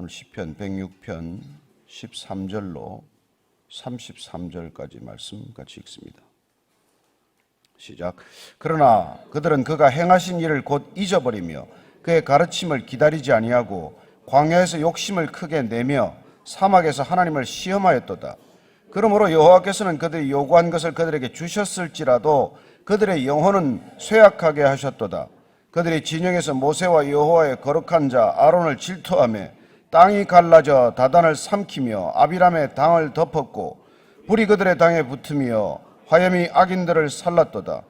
오늘 시편 106편 13절로 33절까지 말씀 같이 읽습니다. 시작. 그러나 그들은 그가 행하신 일을 곧 잊어버리며 그의 가르침을 기다리지 아니하고 광야에서 욕심을 크게 내며 사막에서 하나님을 시험하였도다. 그러므로 여호와께서는 그들이 요구한 것을 그들에게 주셨을지라도 그들의 영혼은 쇠약하게 하셨도다. 그들이 진영에서 모세와 여호와의 거룩한 자 아론을 질투하며 땅이 갈라져 다단을 삼키며 아비람의 당을 덮었고 불이 그들의 당에 붙으며 화염이 악인들을 살랐도다.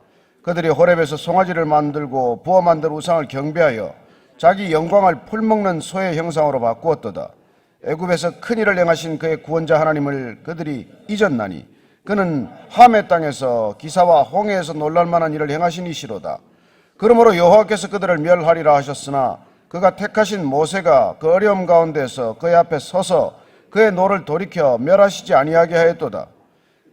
그들이 호렙에서 송아지를 만들고 부어 만든 우상을 경배하여 자기 영광을 풀먹는 소의 형상으로 바꾸었도다. 애굽에서 큰 일을 행하신 그의 구원자 하나님을 그들이 잊었나니 그는 함의 땅에서 기사와 홍해에서 놀랄만한 일을 행하신 이시로다. 그러므로 여호와께서 그들을 멸하리라 하셨으나 그가 택하신 모세가 그 어려움 가운데서 그의 앞에 서서 그의 노를 돌이켜 멸하시지 아니하게 하였도다.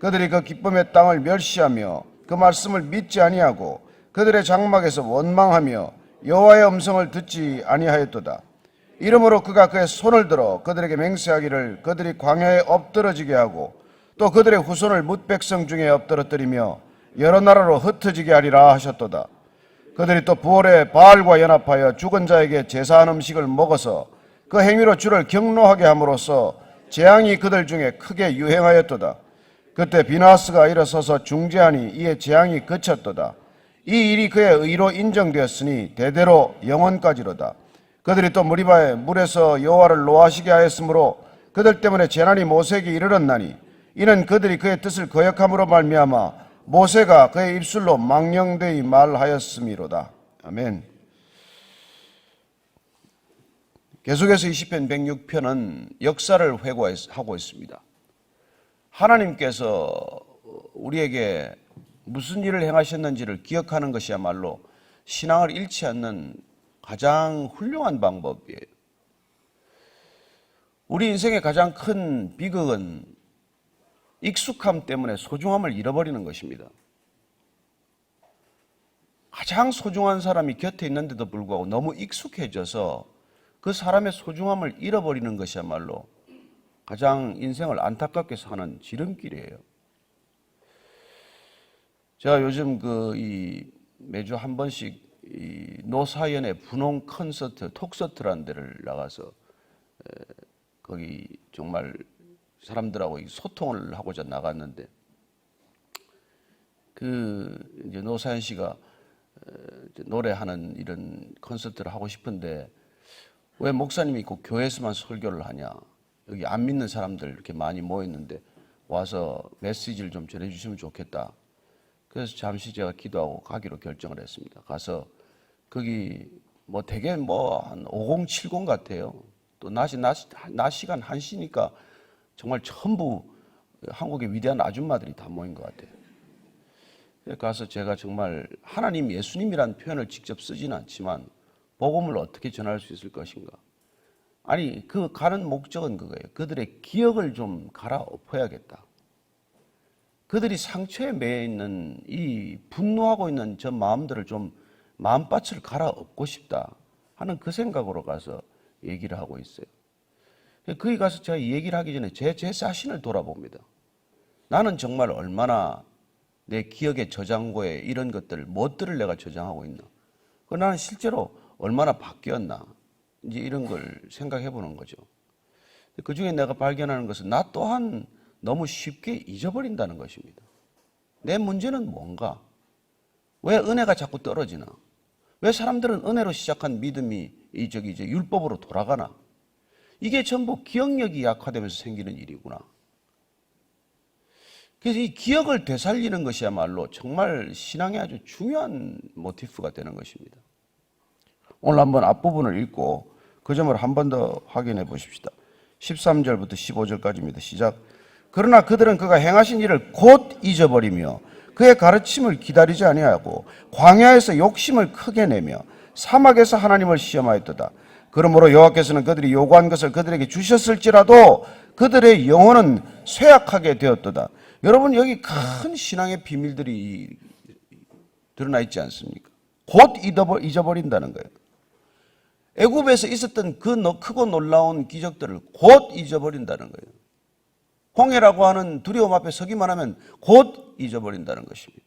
그들이 그 기쁨의 땅을 멸시하며 그 말씀을 믿지 아니하고 그들의 장막에서 원망하며 여호와의 음성을 듣지 아니하였도다. 이러므로 그가 그의 손을 들어 그들에게 맹세하기를 그들이 광야에 엎드러지게 하고 또 그들의 후손을 뭇 백성 중에 엎드러뜨리며 여러 나라로 흩어지게 하리라 하셨도다. 그들이 또 부월에 바알과 연합하여 죽은 자에게 제사한 음식을 먹어서 그 행위로 주를 경노하게 함으로써 재앙이 그들 중에 크게 유행하였도다. 그때 비나스가 일어서서 중재하니 이에 재앙이 그쳤도다. 이 일이 그의 의로 인정되었으니 대대로 영원까지로다. 그들이 또 무리바에 물에서 여호와를 노하시게 하였으므로 그들 때문에 재난이 모세에게 이르렀나니 이는 그들이 그의 뜻을 거역함으로 말미암아 모세가 그의 입술로 망령되이 말하였음이로다. 아멘. 계속해서 이 시편 106편은 역사를 회고하고 있습니다. 하나님께서 우리에게 무슨 일을 행하셨는지를 기억하는 것이야말로 신앙을 잃지 않는 가장 훌륭한 방법이에요. 우리 인생의 가장 큰 비극은 익숙함 때문에 소중함을 잃어버리는 것입니다. 가장 소중한 사람이 곁에 있는데도 불구하고 너무 익숙해져서 그 사람의 소중함을 잃어버리는 것이야말로 가장 인생을 안타깝게 사는 지름길이에요. 제가 요즘 매주 한 번씩 노사연의 분홍 콘서트, 톡서트라는 데를 나가서 거기 정말 사람들하고 소통을 하고자 나갔는데 이제 노사연 씨가 노래하는 이런 콘서트를 하고 싶은데 왜 목사님이 꼭 교회에서만 설교를 하냐? 여기 안 믿는 사람들 이렇게 많이 모였는데 와서 메시지를 좀 전해주시면 좋겠다. 그래서 잠시 제가 기도하고 가기로 결정을 했습니다. 가서 거기 되게 한 5070 같아요. 또 낮 시간 1시니까 정말 전부 한국의 위대한 아줌마들이 다 모인 것 같아요. 가서 제가 정말 하나님, 예수님이라는 표현을 직접 쓰지는 않지만 복음을 어떻게 전할 수 있을 것인가. 아니, 그 가는 목적은 그거예요. 그들의 기억을 좀 갈아엎어야겠다. 그들이 상처에 매여 있는 이 분노하고 있는 저 마음들을 좀 마음밭을 갈아엎고 싶다 하는 그 생각으로 가서 얘기를 하고 있어요. 거기 가서 제가 이 얘기를 하기 전에 제 자신을 돌아봅니다. 나는 정말 얼마나 내 기억의 저장고에 이런 것들, 무엇들을 내가 저장하고 있나. 나는 실제로 얼마나 바뀌었나. 이제 이런 걸 생각해 보는 거죠. 그 중에 내가 발견하는 것은 나 또한 너무 쉽게 잊어버린다는 것입니다. 내 문제는 뭔가? 왜 은혜가 자꾸 떨어지나? 왜 사람들은 은혜로 시작한 믿음이 이제 율법으로 돌아가나? 이게 전부 기억력이 약화되면서 생기는 일이구나. 그래서 이 기억을 되살리는 것이야말로 정말 신앙의 아주 중요한 모티프가 되는 것입니다. 오늘 한번 앞부분을 읽고 그 점을 한 번 더 확인해 보십시다. 13절부터 15절까지입니다. 시작. 그러나 그들은 그가 행하신 일을 곧 잊어버리며 그의 가르침을 기다리지 아니하고 광야에서 욕심을 크게 내며 사막에서 하나님을 시험하였도다. 그러므로 여호와께서는 그들이 요구한 것을 그들에게 주셨을지라도 그들의 영혼은 쇠약하게 되었도다. 여러분, 여기 큰 신앙의 비밀들이 드러나 있지 않습니까? 곧 잊어버린다는 거예요. 애굽에서 있었던 그 크고 놀라운 기적들을 곧 잊어버린다는 거예요. 홍해라고 하는 두려움 앞에 서기만 하면 곧 잊어버린다는 것입니다.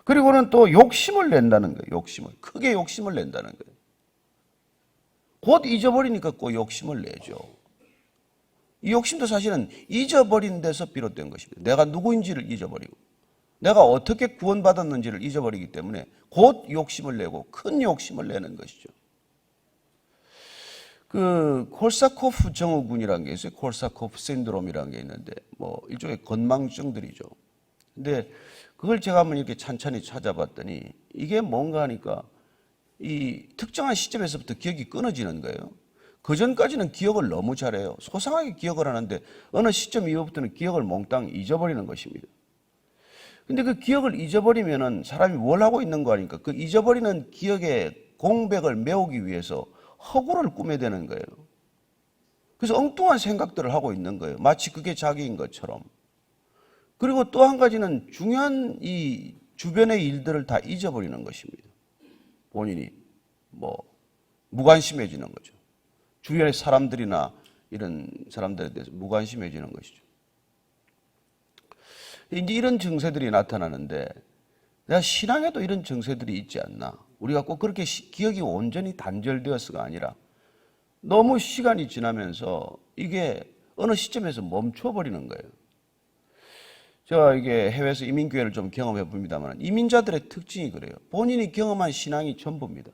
그리고는 또 욕심을 낸다는 거예요. 욕심을. 크게 욕심을 낸다는 거예요. 곧 잊어버리니까 꼭 욕심을 내죠. 이 욕심도 사실은 잊어버린 데서 비롯된 것입니다. 내가 누구인지를 잊어버리고 내가 어떻게 구원받았는지를 잊어버리기 때문에 곧 욕심을 내고 큰 욕심을 내는 것이죠. 그 콜사코프 증후군이라는 게 있어요. 콜사코프 신드롬이라는 게 있는데 뭐 일종의 건망증들이죠. 근데 그걸 제가 한번 이렇게 찬찬히 찾아봤더니 이게 뭔가 하니까 이 특정한 시점에서부터 기억이 끊어지는 거예요. 그 전까지는 기억을 너무 잘해요. 소상하게 기억을 하는데 어느 시점 이후부터는 기억을 몽땅 잊어버리는 것입니다. 근데 그 기억을 잊어버리면은 사람이 뭘 하고 있는 거 아닙니까? 그 잊어버리는 기억의 공백을 메우기 위해서 허구를 꾸며대는 거예요. 그래서 엉뚱한 생각들을 하고 있는 거예요. 마치 그게 자기인 것처럼. 그리고 또 한 가지는 중요한 이 주변의 일들을 다 잊어버리는 것입니다. 본인이 뭐 무관심해지는 거죠. 주변의 사람들이나 이런 사람들에 대해서 무관심해지는 것이죠. 이제 이런 증세들이 나타나는데 내가 신앙에도 이런 증세들이 있지 않나. 우리가 꼭 그렇게 기억이 온전히 단절되어서가 아니라 너무 시간이 지나면서 이게 어느 시점에서 멈춰버리는 거예요. 제가 이게 해외에서 이민교회를 좀 경험해 봅니다만 이민자들의 특징이 그래요. 본인이 경험한 신앙이 전부입니다.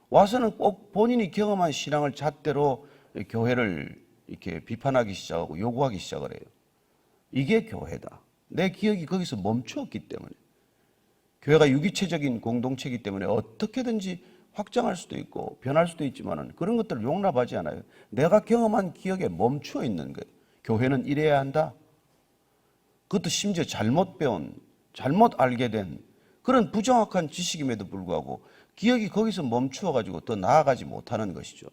와서는 꼭 본인이 경험한 신앙을 잣대로 교회를 이렇게 비판하기 시작하고 요구하기 시작을 해요. 이게 교회다. 내 기억이 거기서 멈추었기 때문에. 교회가 유기체적인 공동체이기 때문에 어떻게든지 확장할 수도 있고 변할 수도 있지만 그런 것들을 용납하지 않아요. 내가 경험한 기억에 멈추어 있는 거예요. 교회는 이래야 한다. 그것도 심지어 잘못 배운, 잘못 알게 된 그런 부정확한 지식임에도 불구하고 기억이 거기서 멈추어가지고 더 나아가지 못하는 것이죠.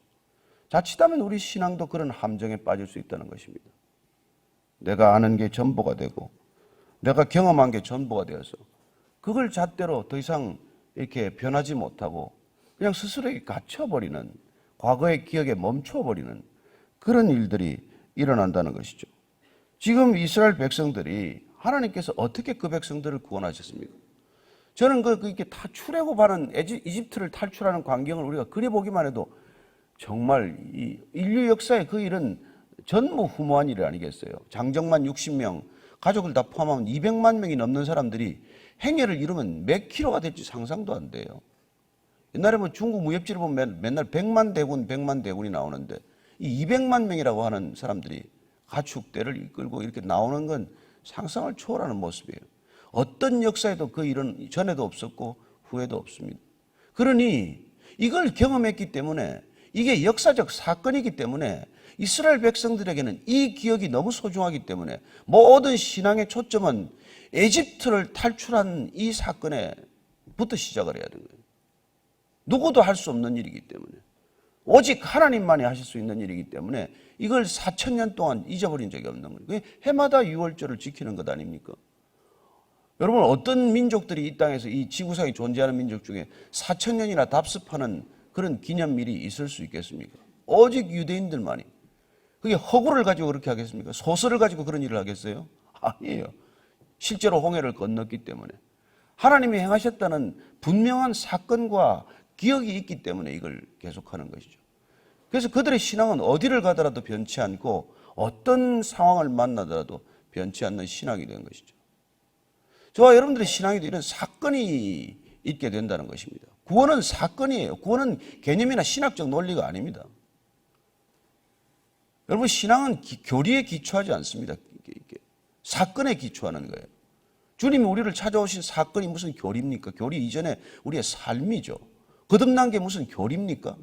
자칫하면 우리 신앙도 그런 함정에 빠질 수 있다는 것입니다. 내가 아는 게 전부가 되고 내가 경험한 게 전부가 되어서 그걸 잣대로 더 이상 이렇게 변하지 못하고 그냥 스스로에게 갇혀버리는, 과거의 기억에 멈춰버리는 그런 일들이 일어난다는 것이죠. 지금 이스라엘 백성들이 하나님께서 어떻게 그 백성들을 구원하셨습니까? 저는 이렇게 다 출애굽하는 이집트를 탈출하는 광경을 우리가 그려보기만 해도 정말 이 인류 역사의 그 일은 전무후무한 일 아니겠어요? 장정만 60명, 가족을 다 포함하면 200만 명이 넘는 사람들이 행해를 이루면 몇 킬로가 될지 상상도 안 돼요. 옛날에 뭐 중국 무협지를 보면 맨날 100만 대군이 나오는데 이 200만 명이라고 하는 사람들이 가축대를 이끌고 이렇게 나오는 건 상상을 초월하는 모습이에요. 어떤 역사에도 그 일은 전에도 없었고 후에도 없습니다. 그러니 이걸 경험했기 때문에 이게 역사적 사건이기 때문에 이스라엘 백성들에게는 이 기억이 너무 소중하기 때문에 모든 신앙의 초점은 에집트를 탈출한 이 사건에부터 시작을 해야 되는 거예요. 누구도 할 수 없는 일이기 때문에 오직 하나님만이 하실 수 있는 일이기 때문에 이걸 4,000년 동안 잊어버린 적이 없는 거예요. 그게 해마다 유월절을 지키는 것 아닙니까? 여러분 어떤 민족들이 이 땅에서 이 지구상에 존재하는 민족 중에 4,000년이나 답습하는 그런 기념일이 있을 수 있겠습니까? 오직 유대인들만이. 그게 허구를 가지고 그렇게 하겠습니까? 소설을 가지고 그런 일을 하겠어요? 아니에요. 실제로 홍해를 건넜기 때문에 하나님이 행하셨다는 분명한 사건과 기억이 있기 때문에 이걸 계속하는 것이죠. 그래서 그들의 신앙은 어디를 가더라도 변치 않고 어떤 상황을 만나더라도 변치 않는 신앙이 된 것이죠. 저와 여러분들의 신앙에도 이런 사건이 있게 된다는 것입니다. 구원은 사건이에요. 구원은 개념이나 신학적 논리가 아닙니다. 여러분 신앙은 교리에 기초하지 않습니다. 사건에 기초하는 거예요. 주님이 우리를 찾아오신 사건이 무슨 교리입니까? 교리 이전에 우리의 삶이죠. 거듭난 게 무슨 교리입니까?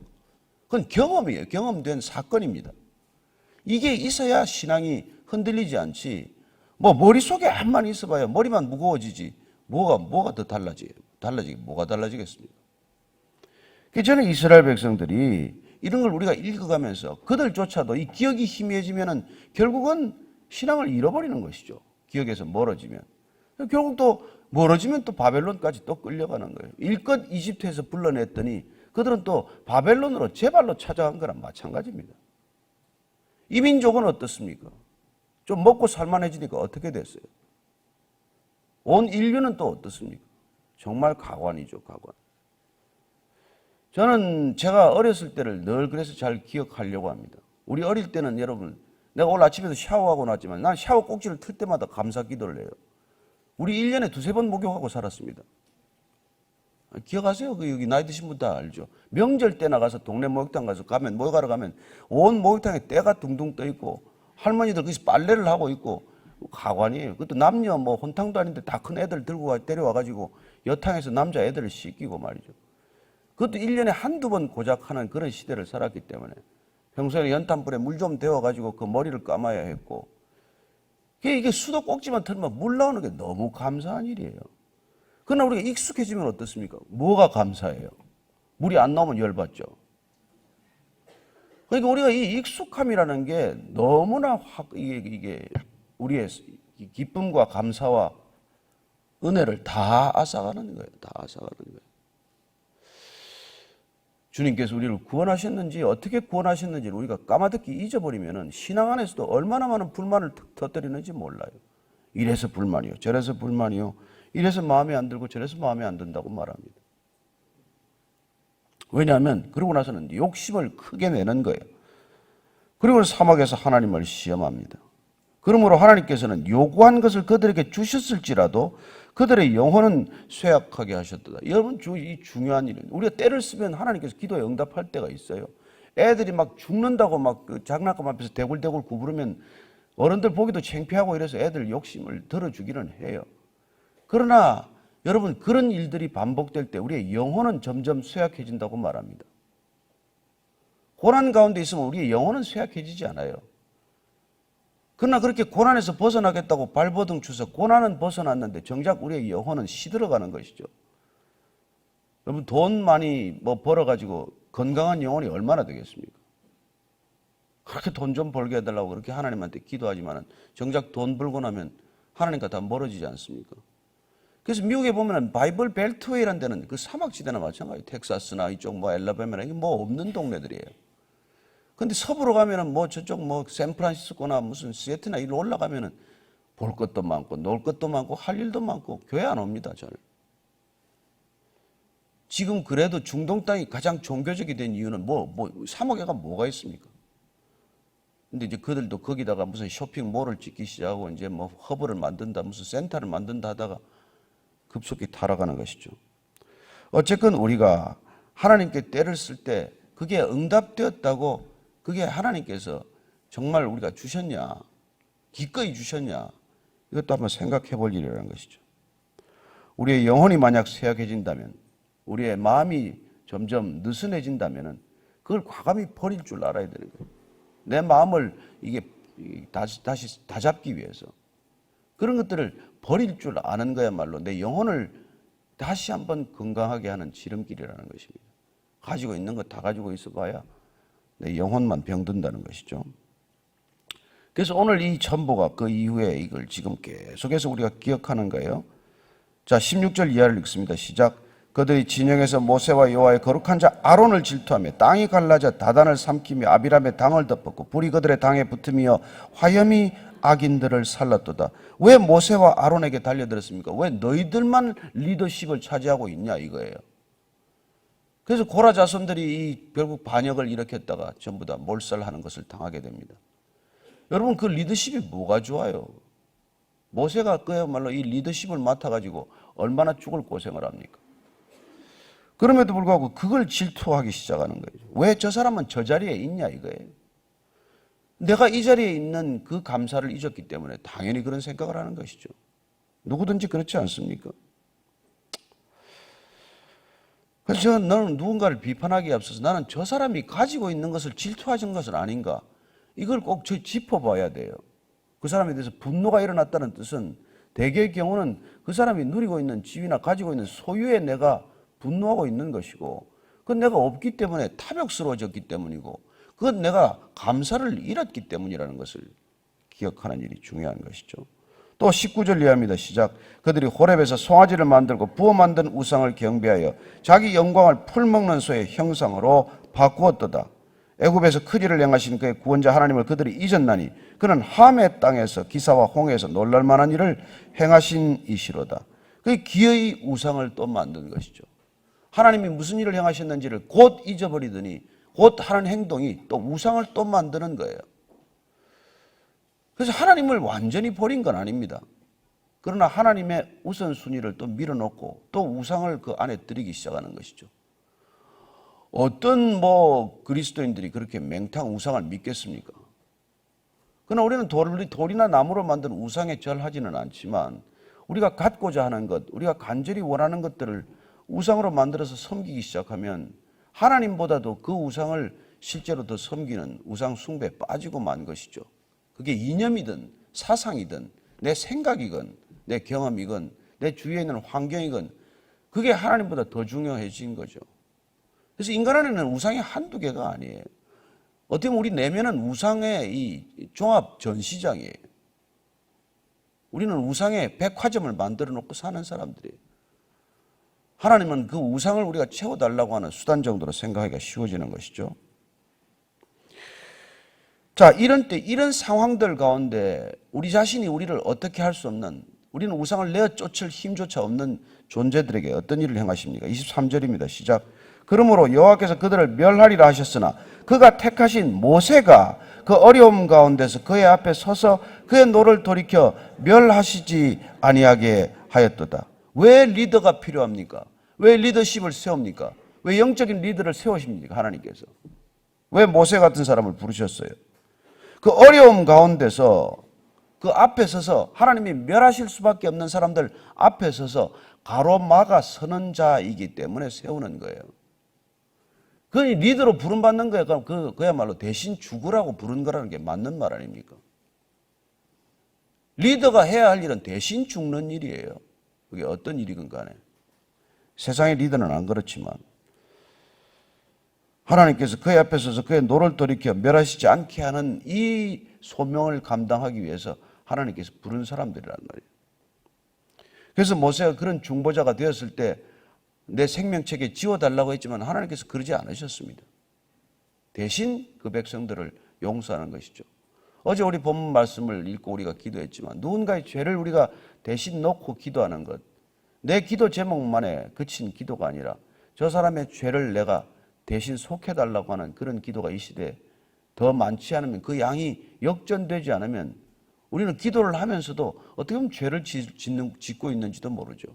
그건 경험이에요. 경험된 사건입니다. 이게 있어야 신앙이 흔들리지 않지. 뭐 머릿속에 암만 있어봐야 머리만 무거워지지. 뭐가 더 뭐가 달라지겠습니까? 저는 이스라엘 백성들이 이런 걸 우리가 읽어가면서 그들조차도 이 기억이 희미해지면은 결국은 신앙을 잃어버리는 것이죠. 기억에서 멀어지면. 결국 또 멀어지면 또 바벨론까지 또 끌려가는 거예요. 일껏 이집트에서 불러냈더니 그들은 또 바벨론으로 제발로 찾아간 거랑 마찬가지입니다. 이 민족은 어떻습니까? 좀 먹고 살만해지니까 어떻게 됐어요? 온 인류는 또 어떻습니까? 정말 가관이죠, 가관. 저는 제가 어렸을 때를 늘 그래서 잘 기억하려고 합니다. 우리 어릴 때는 여러분, 내가 오늘 아침에도 샤워하고 났지만 난 샤워 꼭지를 틀 때마다 감사 기도를 해요. 우리 1년에 두세 번 목욕하고 살았습니다. 기억하세요? 여기 나이 드신 분 다 알죠? 명절 때 나가서 동네 목욕탕 가서 목욕하러 가면 온 목욕탕에 때가 둥둥 떠 있고 할머니들 거기서 빨래를 하고 있고 가관이에요. 그것도 남녀 혼탕도 아닌데 다 큰 애들 들고 데려와가지고 여탕에서 남자 애들을 씻기고 말이죠. 그것도 1년에 한두 번 고작 하는 그런 시대를 살았기 때문에 평소에 연탄불에 물 좀 데워가지고 그 머리를 감아야 했고 이게 수도 꼭지만 틀면 물 나오는 게 너무 감사한 일이에요. 그러나 우리가 익숙해지면 어떻습니까? 뭐가 감사해요? 물이 안 나오면 열받죠. 그러니까 우리가 이 익숙함이라는 게 너무나 이게 우리의 기쁨과 감사와 은혜를 다 앗아가는 거예요. 다 앗아가는 거예요. 주님께서 우리를 구원하셨는지 어떻게 구원하셨는지를 우리가 까마득히 잊어버리면 신앙 안에서도 얼마나 많은 불만을 터뜨리는지 몰라요. 이래서 불만이요, 저래서 불만이요, 이래서 마음에 안 들고 저래서 마음에 안 든다고 말합니다. 왜냐하면 그러고 나서는 욕심을 크게 내는 거예요. 그리고 사막에서 하나님을 시험합니다. 그러므로 하나님께서는 요구한 것을 그들에게 주셨을지라도 그들의 영혼은 쇠약하게 하셨다. 여러분, 이 중요한 일은 우리가 때를 쓰면 하나님께서 기도에 응답할 때가 있어요. 애들이 막 죽는다고 막 그 장난감 앞에서 대굴대굴 구부르면 어른들 보기도 창피하고 이래서 애들 욕심을 들어주기는 해요. 그러나 여러분, 그런 일들이 반복될 때 우리의 영혼은 점점 쇠약해진다고 말합니다. 고난 가운데 있으면 우리의 영혼은 쇠약해지지 않아요. 그러나 그렇게 고난에서 벗어나겠다고 발버둥 쳐서 고난은 벗어났는데 정작 우리의 영혼은 시들어가는 것이죠. 여러분, 돈 많이 벌어가지고 건강한 영혼이 얼마나 되겠습니까? 그렇게 돈 좀 벌게 해달라고 그렇게 하나님한테 기도하지만 정작 돈 벌고 나면 하나님과 다 멀어지지 않습니까? 그래서 미국에 보면 바이블 벨트웨이라는 데는 그 사막지대나 마찬가지예요. 텍사스나 이쪽 엘라바마나 이게 없는 동네들이에요. 근데 서부로 가면은 저쪽 샌프란시스코나 무슨 시애틀이나 이리로 올라가면은 볼 것도 많고 놀 것도 많고 할 일도 많고 교회 안 옵니다, 잘. 지금 그래도 중동 땅이 가장 종교적이 된 이유는 사막에가 뭐가 있습니까? 근데 이제 그들도 거기다가 무슨 쇼핑몰을 짓기 시작하고 이제 허브를 만든다, 무슨 센터를 만든다 하다가 급속히 타락하는 것이죠. 어쨌건 우리가 하나님께 때를 쓸 때 그게 응답되었다고 그게 하나님께서 정말 우리가 주셨냐, 기꺼이 주셨냐, 이것도 한번 생각해 볼 일이라는 것이죠. 우리의 영혼이 만약 쇠약해진다면, 우리의 마음이 점점 느슨해진다면 그걸 과감히 버릴 줄 알아야 되는 거예요. 내 마음을 이게 다시 다잡기 위해서 그런 것들을 버릴 줄 아는 거야말로 내 영혼을 다시 한번 건강하게 하는 지름길이라는 것입니다. 가지고 있는 거 다 가지고 있어 봐야 내 영혼만 병든다는 것이죠. 그래서 오늘 이 첨보가 그 이후에 이걸 지금 계속해서 우리가 기억하는 거예요. 자, 16절 이하를 읽습니다. 시작. 그들이 진영에서 모세와 여호와의 거룩한 자 아론을 질투하며 땅이 갈라져 다단을 삼키며 아비람의 당을 덮었고 불이 그들의 당에 붙으며 화염이 악인들을 살랐도다. 왜 모세와 아론에게 달려들었습니까? 왜 너희들만 리더십을 차지하고 있냐 이거예요. 그래서 고라 자손들이 결국 반역을 일으켰다가 전부 다 몰살하는 것을 당하게 됩니다. 여러분, 그 리더십이 뭐가 좋아요? 모세가 그야말로 이 리더십을 맡아가지고 얼마나 죽을 고생을 합니까? 그럼에도 불구하고 그걸 질투하기 시작하는 거예요. 왜 저 사람은 저 자리에 있냐 이거예요. 내가 이 자리에 있는 그 감사를 잊었기 때문에 당연히 그런 생각을 하는 것이죠. 누구든지 그렇지 않습니까? 그래서 너는 누군가를 비판하기에 앞서서 나는 저 사람이 가지고 있는 것을 질투하신 것은 아닌가, 이걸 꼭 짚어봐야 돼요. 그 사람에 대해서 분노가 일어났다는 뜻은 대개의 경우는 그 사람이 누리고 있는 지위나 가지고 있는 소유에 내가 분노하고 있는 것이고, 그건 내가 없기 때문에 탐욕스러워졌기 때문이고, 그건 내가 감사를 잃었기 때문이라는 것을 기억하는 일이 중요한 것이죠. 또 19절 이하입니다. 시작. 그들이 호렙에서 송아지를 만들고 부어 만든 우상을 경배하여 자기 영광을 풀먹는 소의 형상으로 바꾸었도다. 애굽에서 크리를 행하신 그의 구원자 하나님을 그들이 잊었나니 그는 함의 땅에서 기사와 홍해에서 놀랄만한 일을 행하신 이시로다. 그 기어이 우상을 또 만든 것이죠. 하나님이 무슨 일을 행하셨는지를 곧 잊어버리더니 곧 하는 행동이 또 우상을 또 만드는 거예요. 그래서 하나님을 완전히 버린 건 아닙니다. 그러나 하나님의 우선순위를 또 밀어놓고 또 우상을 그 안에 들이기 시작하는 것이죠. 어떤 그리스도인들이 그렇게 맹탕 우상을 믿겠습니까? 그러나 우리는 돌이나 나무로 만든 우상에 절하지는 않지만 우리가 갖고자 하는 것, 우리가 간절히 원하는 것들을 우상으로 만들어서 섬기기 시작하면 하나님보다도 그 우상을 실제로 더 섬기는 우상 숭배에 빠지고 만 것이죠. 그게 이념이든 사상이든 내 생각이건 내 경험이건 내 주위에 있는 환경이건 그게 하나님보다 더 중요해진 거죠. 그래서 인간 안에는 우상이 한두 개가 아니에요. 어떻게 보면 우리 내면은 우상의 이 종합 전시장이에요. 우리는 우상의 백화점을 만들어 놓고 사는 사람들이에요. 하나님은 그 우상을 우리가 채워달라고 하는 수단 정도로 생각하기가 쉬워지는 것이죠. 자, 이런 때, 이런 상황들 가운데 우리 자신이 우리를 어떻게 할 수 없는, 우리는 우상을 내어 쫓을 힘조차 없는 존재들에게 어떤 일을 행하십니까? 23절입니다. 시작. 그러므로 여호와께서 그들을 멸하리라 하셨으나 그가 택하신 모세가 그 어려움 가운데서 그의 앞에 서서 그의 노를 돌이켜 멸하시지 아니하게 하였도다. 왜 리더가 필요합니까? 왜 리더십을 세웁니까? 왜 영적인 리더를 세우십니까? 하나님께서. 왜 모세 같은 사람을 부르셨어요? 그 어려움 가운데서 그 앞에 서서 하나님이 멸하실 수밖에 없는 사람들 앞에 서서 가로막아 서는 자이기 때문에 세우는 거예요. 그 리더로 부름받는 거예요. 그럼 그야말로 대신 죽으라고 부른 거라는 게 맞는 말 아닙니까? 리더가 해야 할 일은 대신 죽는 일이에요. 그게 어떤 일이건 간에. 세상의 리더는 안 그렇지만 하나님께서 그의 앞에 서서 그의 노를 돌이켜 멸하시지 않게 하는 이 소명을 감당하기 위해서 하나님께서 부른 사람들이란 말이에요. 그래서 모세가 그런 중보자가 되었을 때 내 생명책에 지워달라고 했지만 하나님께서 그러지 않으셨습니다. 대신 그 백성들을 용서하는 것이죠. 어제 우리 본문 말씀을 읽고 우리가 기도했지만 누군가의 죄를 우리가 대신 놓고 기도하는 것, 내 기도 제목만에 그친 기도가 아니라 저 사람의 죄를 내가 대신 속해달라고 하는 그런 기도가 이 시대에 더 많지 않으면, 그 양이 역전되지 않으면 우리는 기도를 하면서도 어떻게 보면 죄를 짓고 있는지도 모르죠.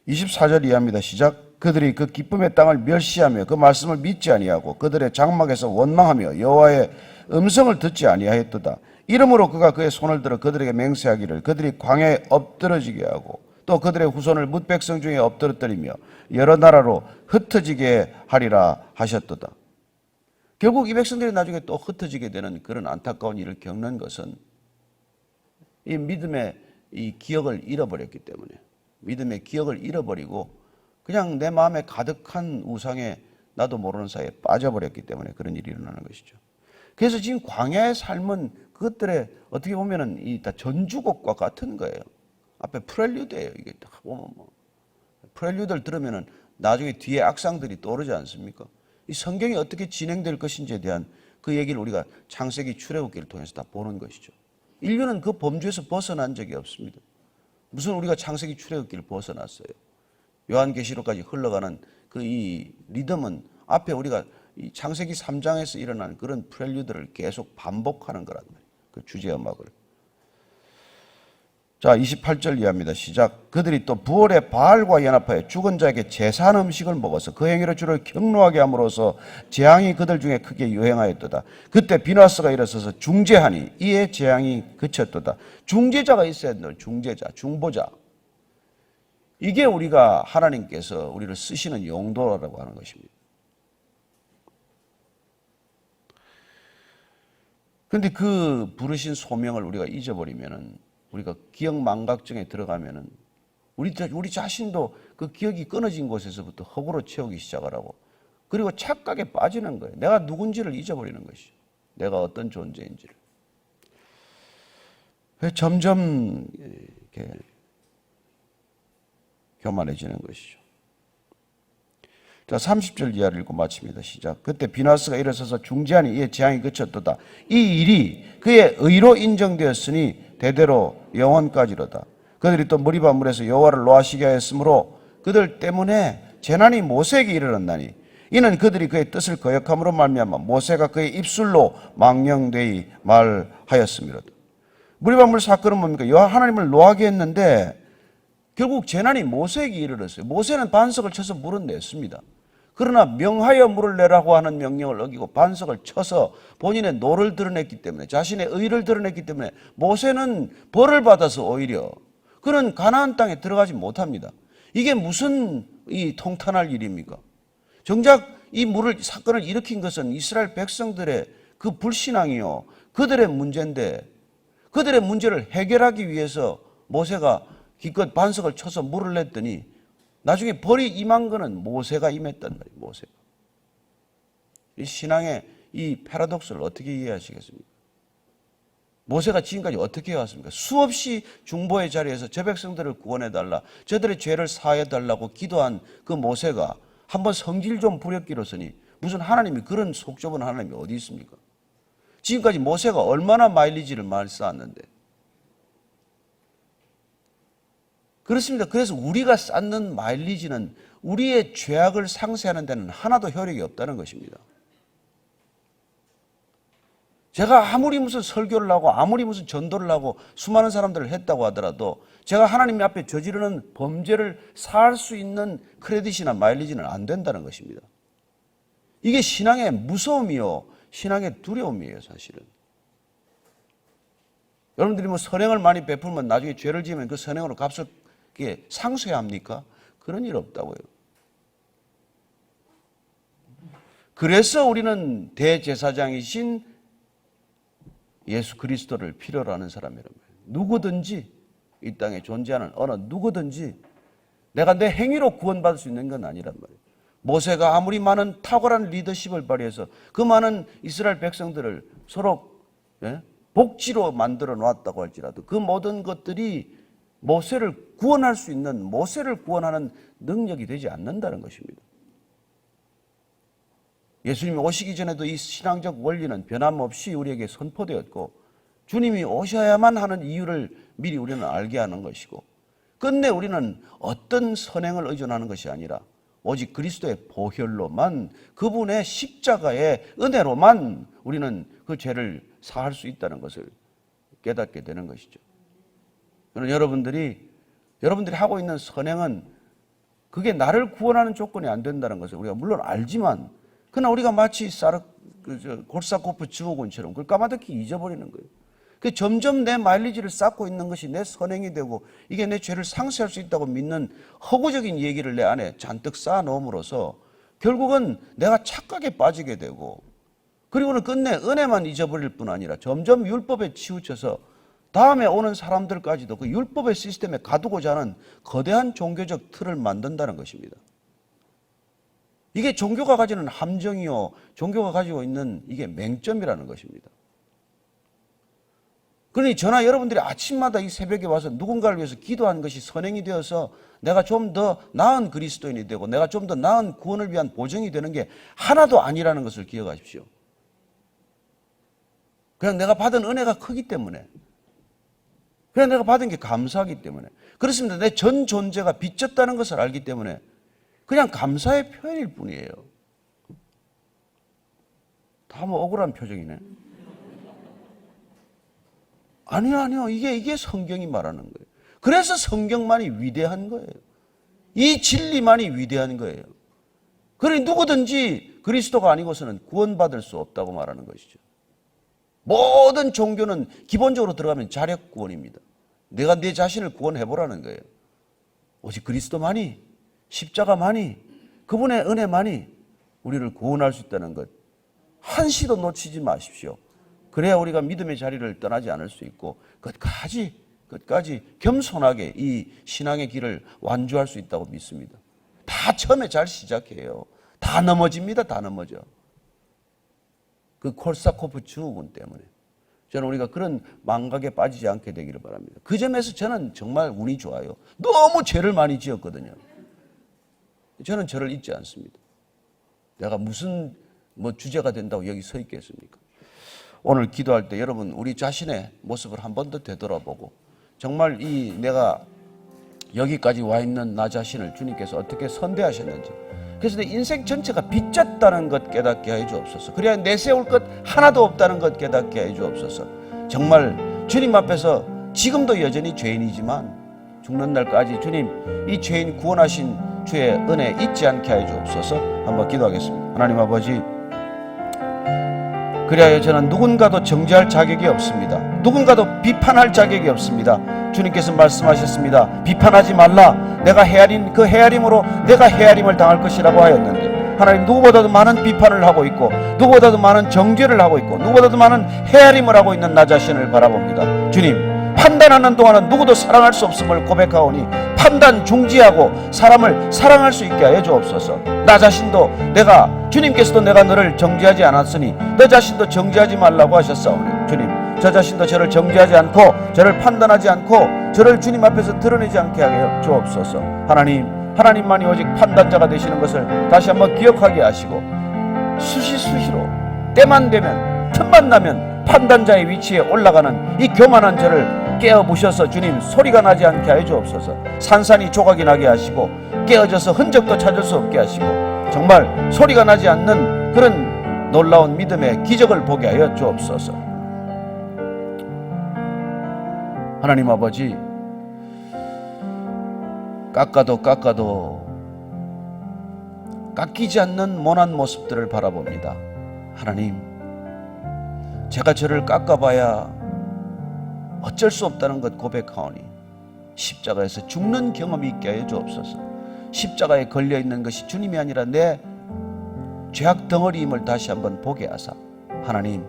24절 이하입니다. 시작. 그들이 그 기쁨의 땅을 멸시하며 그 말씀을 믿지 아니하고 그들의 장막에서 원망하며 여호와의 음성을 듣지 아니하였도다. 이러므로 그가 그의 손을 들어 그들에게 맹세하기를 그들이 광야에 엎드러지게 하고 또 그들의 후손을 뭇 백성 중에 엎드러뜨리며 여러 나라로 흩어지게 하리라 하셨도다. 결국 이 백성들이 나중에 또 흩어지게 되는 그런 안타까운 일을 겪는 것은 이 믿음의 이 기억을 잃어버렸기 때문에, 믿음의 기억을 잃어버리고 그냥 내 마음에 가득한 우상에 나도 모르는 사이에 빠져버렸기 때문에 그런 일이 일어나는 것이죠. 그래서 지금 광야의 삶은 그것들의 어떻게 보면은 이 다 전주곡과 같은 거예요. 앞에 프렐류드예요. 이게 딱 보면 프렐류드를 들으면은 나중에 뒤에 악상들이 떠오르지 않습니까? 이 성경이 어떻게 진행될 것인지에 대한 그 얘기를 우리가 창세기 출애굽기를 통해서 다 보는 것이죠. 인류는 그 범주에서 벗어난 적이 없습니다. 무슨 우리가 창세기 출애굽기를 벗어났어요. 요한계시록까지 흘러가는 그 이 리듬은 앞에 우리가 이 창세기 3장에서 일어난 그런 프렐류드를 계속 반복하는 거란 말이에요. 그 주제 음악을. 자, 28절 이하입니다. 시작. 그들이 또 부월에 바알과 연합하여 죽은 자에게 제사한 음식을 먹어서 그 행위로 주를 경노하게 함으로써 재앙이 그들 중에 크게 유행하였도다. 그때 비나스가 일어서서 중재하니 이에 재앙이 그쳤도다. 중재자가 있어야 된다. 중재자, 중보자. 이게 우리가 하나님께서 우리를 쓰시는 용도라고 하는 것입니다. 그런데 그 부르신 소명을 우리가 잊어버리면은, 우리가 기억 망각증에 들어가면은 우리 자신도 그 기억이 끊어진 곳에서부터 허구로 채우기 시작하라고, 그리고 착각에 빠지는 거예요. 내가 누군지를 잊어버리는 것이죠. 내가 어떤 존재인지를. 점점 이렇게 교만해지는 것이죠. 자, 30절 이하를 읽고 마칩니다. 시작. 그때 비나스가 일어서서 중재하니 이에 재앙이 그쳤도다. 이 일이 그의 의로 인정되었으니 대대로 영원까지로다. 그들이 또 무리바 물에서 여호와를 노하시게 하였으므로 그들 때문에 재난이 모세에게 이르렀나니 이는 그들이 그의 뜻을 거역함으로 말미암아 모세가 그의 입술로 망령되이 말하였음이로다. 무리바 물 사건은 뭡니까? 여호와 하나님을 노하게 했는데 결국 재난이 모세에게 이르렀어요. 모세는 반석을 쳐서 물은 냈습니다. 그러나 명하여 물을 내라고 하는 명령을 어기고 반석을 쳐서 본인의 노를 드러냈기 때문에, 자신의 의를 드러냈기 때문에 모세는 벌을 받아서 오히려 그는 가나안 땅에 들어가지 못합니다. 이게 무슨 이 통탄할 일입니까? 정작 이 사건을 일으킨 것은 이스라엘 백성들의 그 불신앙이요, 그들의 문제인데, 그들의 문제를 해결하기 위해서 모세가 기껏 반석을 쳐서 물을 냈더니 나중에 벌이 임한 거는 모세가 임했단 말이에요. 모세가. 이 신앙의 이 패러독스를 어떻게 이해하시겠습니까? 모세가 지금까지 어떻게 해왔습니까? 수없이 중보의 자리에서 저 백성들을 구원해달라, 저들의 죄를 사해달라고 기도한 그 모세가 한번 성질 좀 부렸기로서니 무슨 하나님이, 그런 속 좁은 하나님이 어디 있습니까? 지금까지 모세가 얼마나 마일리지를 많이 쌓았는데. 그렇습니다. 그래서 우리가 쌓는 마일리지는 우리의 죄악을 상쇄하는 데는 하나도 효력이 없다는 것입니다. 제가 아무리 무슨 설교를 하고 아무리 무슨 전도를 하고 수많은 사람들을 했다고 하더라도 제가 하나님 앞에 저지르는 범죄를 사할 수 있는 크레딧이나 마일리지는 안 된다는 것입니다. 이게 신앙의 무서움이요, 신앙의 두려움이에요, 사실은. 여러분들이 뭐 선행을 많이 베풀면 나중에 죄를 지으면 그 선행으로 값을 상쇄해야 합니까? 그런 일 없다고요. 그래서 우리는 대제사장이신 예수 그리스도를 필요로 하는 사람이란 말이에요. 누구든지 이 땅에 존재하는 어느 누구든지 내가 내 행위로 구원받을 수 있는 건 아니란 말이에요. 모세가 아무리 많은 탁월한 리더십을 발휘해서 그 많은 이스라엘 백성들을 서로 복지로 만들어 놨다고 할지라도 그 모든 것들이 모세를 구원할 수 있는, 모세를 구원하는 능력이 되지 않는다는 것입니다. 예수님이 오시기 전에도 이 신앙적 원리는 변함없이 우리에게 선포되었고 주님이 오셔야만 하는 이유를 미리 우리는 알게 하는 것이고, 끝내 우리는 어떤 선행을 의존하는 것이 아니라 오직 그리스도의 보혈로만, 그분의 십자가의 은혜로만 우리는 그 죄를 사할 수 있다는 것을 깨닫게 되는 것이죠. 저는 여러분들이 하고 있는 선행은 그게 나를 구원하는 조건이 안 된다는 것을 우리가 물론 알지만, 그러나 우리가 마치 골사코프 증후군처럼 그걸 까마득히 잊어버리는 거예요. 그 점점 내 마일리지를 쌓고 있는 것이 내 선행이 되고 이게 내 죄를 상쇄할 수 있다고 믿는 허구적인 얘기를 내 안에 잔뜩 쌓아놓음으로써 결국은 내가 착각에 빠지게 되고, 그리고는 끝내 은혜만 잊어버릴 뿐 아니라 점점 율법에 치우쳐서 다음에 오는 사람들까지도 그 율법의 시스템에 가두고자 하는 거대한 종교적 틀을 만든다는 것입니다. 이게 종교가 가지는 함정이요, 종교가 가지고 있는 이게 맹점이라는 것입니다. 그러니 저나 여러분들이 아침마다 이 새벽에 와서 누군가를 위해서 기도하는 것이 선행이 되어서 내가 좀 더 나은 그리스도인이 되고 내가 좀 더 나은 구원을 위한 보증이 되는 게 하나도 아니라는 것을 기억하십시오. 그냥 내가 받은 은혜가 크기 때문에, 그냥 내가 받은 게 감사하기 때문에, 그렇습니다. 내 전 존재가 빚졌다는 것을 알기 때문에 그냥 감사의 표현일 뿐이에요. 다 뭐 억울한 표정이네. 아니요. 이게 성경이 말하는 거예요. 그래서 성경만이 위대한 거예요. 이 진리만이 위대한 거예요. 그러니 누구든지 그리스도가 아니고서는 구원받을 수 없다고 말하는 것이죠. 모든 종교는 기본적으로 들어가면 자력 구원입니다. 내가 내 자신을 구원해보라는 거예요. 오직 그리스도만이, 십자가만이, 그분의 은혜만이 우리를 구원할 수 있다는 것 한시도 놓치지 마십시오. 그래야 우리가 믿음의 자리를 떠나지 않을 수 있고 끝까지 겸손하게 이 신앙의 길을 완주할 수 있다고 믿습니다. 다 처음에 잘 시작해요. 다 넘어집니다. 다 넘어져. 그 콜사코프 증후군 때문에. 저는 우리가 그런 망각에 빠지지 않게 되기를 바랍니다. 그 점에서 저는 정말 운이 좋아요. 너무 죄를 많이 지었거든요. 저는 저를 잊지 않습니다. 내가 무슨 주제가 된다고 여기 서 있겠습니까? 오늘 기도할 때 여러분 우리 자신의 모습을 한 번 더 되돌아보고 정말 내가 여기까지 와 있는 나 자신을 주님께서 어떻게 선대하셨는지, 그래서 내 인생 전체가 빚졌다는 것 깨닫게 하여 주옵소서. 그래야 내세울 것 하나도 없다는 것 깨닫게 하여 주옵소서. 정말 주님 앞에서 지금도 여전히 죄인이지만 죽는 날까지 주님 이 죄인 구원하신 주의 은혜 잊지 않게 하여 주옵소서. 한번 기도하겠습니다. 하나님 아버지, 그리하여 저는 누군가도 정죄할 자격이 없습니다. 누군가도 비판할 자격이 없습니다. 주님께서 말씀하셨습니다. 비판하지 말라. 내가 헤아린 그 헤아림으로 내가 헤아림을 당할 것이라고 하였는데, 하나님 누구보다도 많은 비판을 하고 있고 누구보다도 많은 정죄를 하고 있고 누구보다도 많은 헤아림을 하고 있는 나 자신을 바라봅니다. 주님, 판단하는 동안은 누구도 사랑할 수 없음을 고백하오니 판단 중지하고 사람을 사랑할 수 있게 하여 주옵소서. 나 자신도 주님께서도 내가 너를 정죄하지 않았으니 너 자신도 정죄하지 말라고 하셨사오니, 주님 저 자신도 저를 정죄하지 않고 저를 판단하지 않고 저를 주님 앞에서 드러내지 않게 하여 주옵소서. 하나님만이 오직 판단자가 되시는 것을 다시 한번 기억하게 하시고 수시로 때만 되면 틈만 나면 판단자의 위치에 올라가는 이 교만한 저를 깨어부셔서 주님 소리가 나지 않게 하여 주옵소서. 산산이 조각이 나게 하시고 깨어져서 흔적도 찾을 수 없게 하시고 정말 소리가 나지 않는 그런 놀라운 믿음의 기적을 보게 하여 주옵소서. 하나님 아버지, 깎아도 깎이지 않는 모난 모습들을 바라봅니다. 하나님, 제가 저를 깎아봐야 어쩔 수 없다는 것 고백하오니 십자가에서 죽는 경험이 있게 하여 주옵소서. 십자가에 걸려있는 것이 주님이 아니라 내 죄악 덩어리임을 다시 한번 보게 하사, 하나님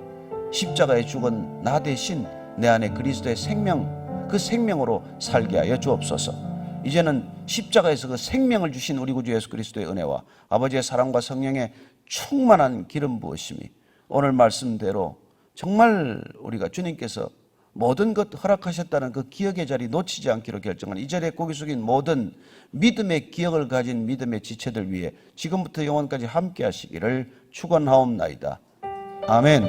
십자가에 죽은 나 대신 내 안에 그리스도의 생명, 그 생명으로 살게 하여 주옵소서. 이제는 십자가에서 그 생명을 주신 우리 구주 예수 그리스도의 은혜와 아버지의 사랑과 성령의 충만한 기름 부으심이 오늘 말씀대로 정말 우리가 주님께서 모든 것 허락하셨다는 그 기억의 자리 놓치지 않기로 결정한 이 자리에 고개 숙인 모든 믿음의 기억을 가진 믿음의 지체들 위해 지금부터 영원까지 함께 하시기를 축원하옵나이다. 아멘.